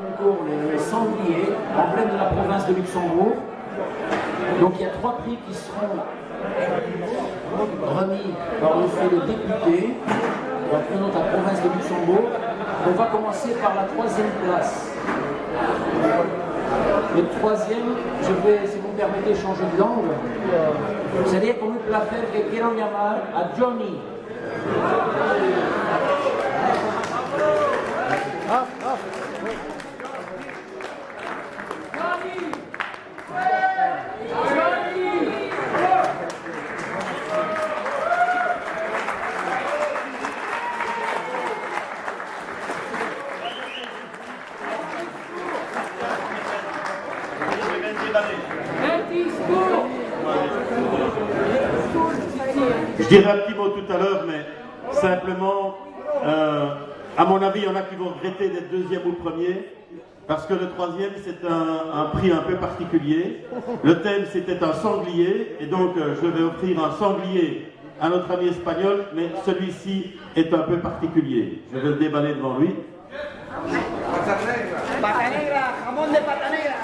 concours les sangliers, en pleine de la province de Luxembourg. Donc il y a 3 prix qui seront remis par le fait de député, représentant la province de Luxembourg. On va commencer par la 3e place. Le 3e, je vais, si vous me permettez, changer de langue. Sería como un placer que quiero llamar a Johnny. Je dirais un petit mot tout à l'heure, mais simplement, à mon avis, il y en a qui vont regretter d'être 2e ou 1er, parce que le 3e, c'est un prix un peu particulier. Le thème, c'était un sanglier, et donc je vais offrir un sanglier à notre ami espagnol, mais celui-ci est un peu particulier. Je vais le déballer devant lui. Pata negra, jamón de pata negra.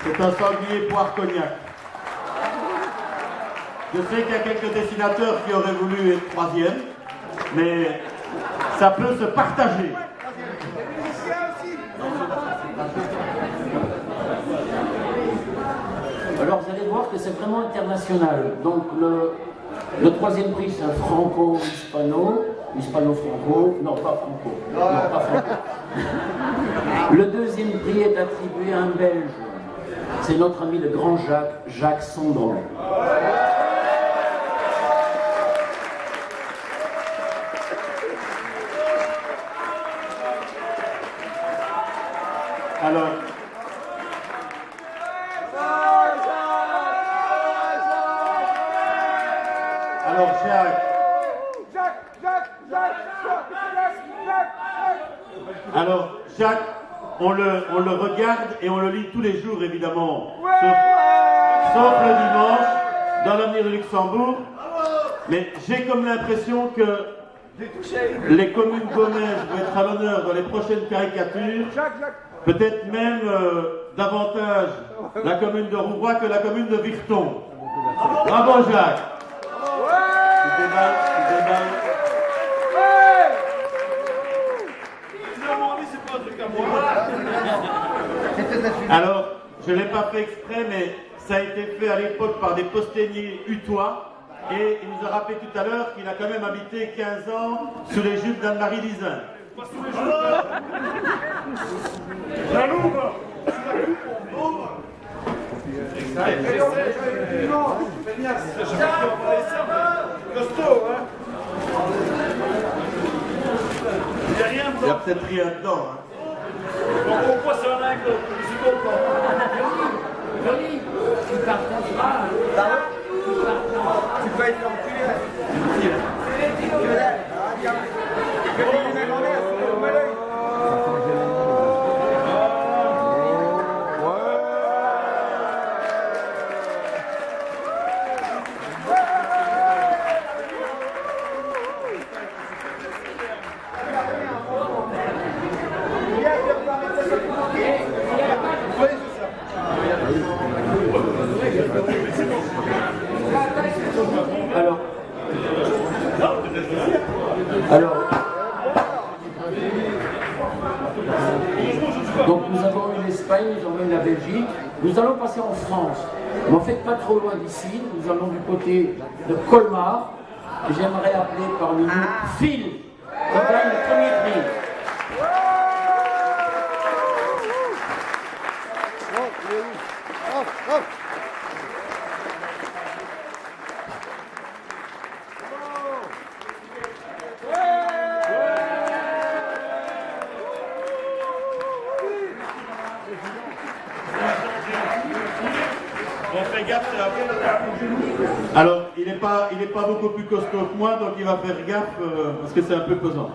C'est un sanglier poire cognac. Je sais qu'il y a quelques dessinateurs qui auraient voulu être 3e, mais ça peut se partager. Alors vous allez voir que c'est vraiment international. Donc le 3e prix c'est un franco-hispano, hispano-franco, non pas franco, non pas franco. Le 2e prix est attribué à un Belge. C'est notre ami le grand Jacques Sandron. Alors Jacques. Alors Jacques, on le regarde et on le lit tous les jours évidemment, sauf le dimanche, dans l'avenir de Luxembourg. Mais j'ai comme l'impression que les communes gomaises vont être à l'honneur dans les prochaines caricatures. Peut-être même davantage la commune de Rouvroy que la commune de Virton. Bravo Jacques. Tu déballes. Alors, je ne l'ai pas fait exprès, mais ça a été fait à l'époque par des posténiers utois. Et il nous a rappelé tout à l'heure qu'il a quand même habité 15 ans sous les jupes d'Anne-Marie Lizin. Pas sous les jupes. La Louvre. Costaud, hein. Il y a peut-être rien dedans. Hein. Donc pourquoi c'est un angle? Je suis content. Joli, tu partageras. Tu peux être enculé. Alors, donc nous avons eu l'Espagne, nous avons eu la Belgique, nous allons passer en France. Mais en fait, pas trop loin d'ici, nous allons du côté de Colmar, et j'aimerais appeler parmi nous Phil, qui gagne le premier prix. On fait gaffe. Alors, il n'est pas beaucoup plus costaud que moi, donc il va faire gaffe parce que c'est un peu pesant.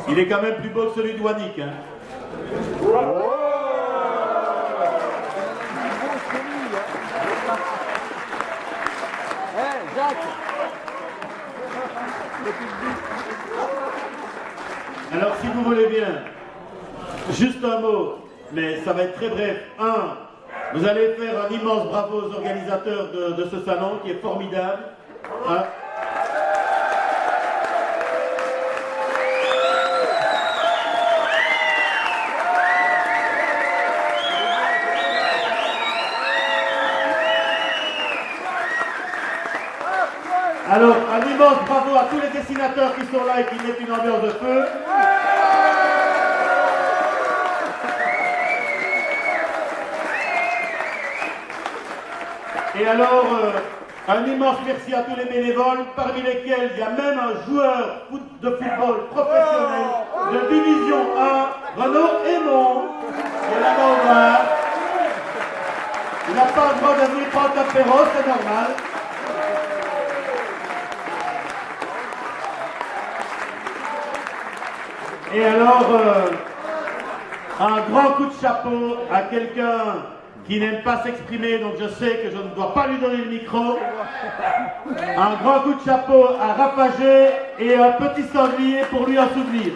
Il est quand même plus beau que celui de Wannick. Hein. Alors, si vous voulez bien, juste un mot, mais ça va être très bref. Vous allez faire un immense bravo aux organisateurs de ce salon qui est formidable. Hein. Alors, un immense bravo à tous les dessinateurs qui sont là et qui mettent une ambiance de feu. Et alors, un immense merci à tous les bénévoles, parmi lesquels il y a même un joueur de football professionnel de Division 1, Renaud Aymon, qui est là-bas au bar. Il n'a pas le droit de venir prendre l'apéro, c'est normal. Et alors, un grand coup de chapeau à quelqu'un qui n'aime pas s'exprimer, donc je sais que je ne dois pas lui donner le micro. Un grand coup de chapeau à Rapagé et un petit sanglier pour lui en souvenir.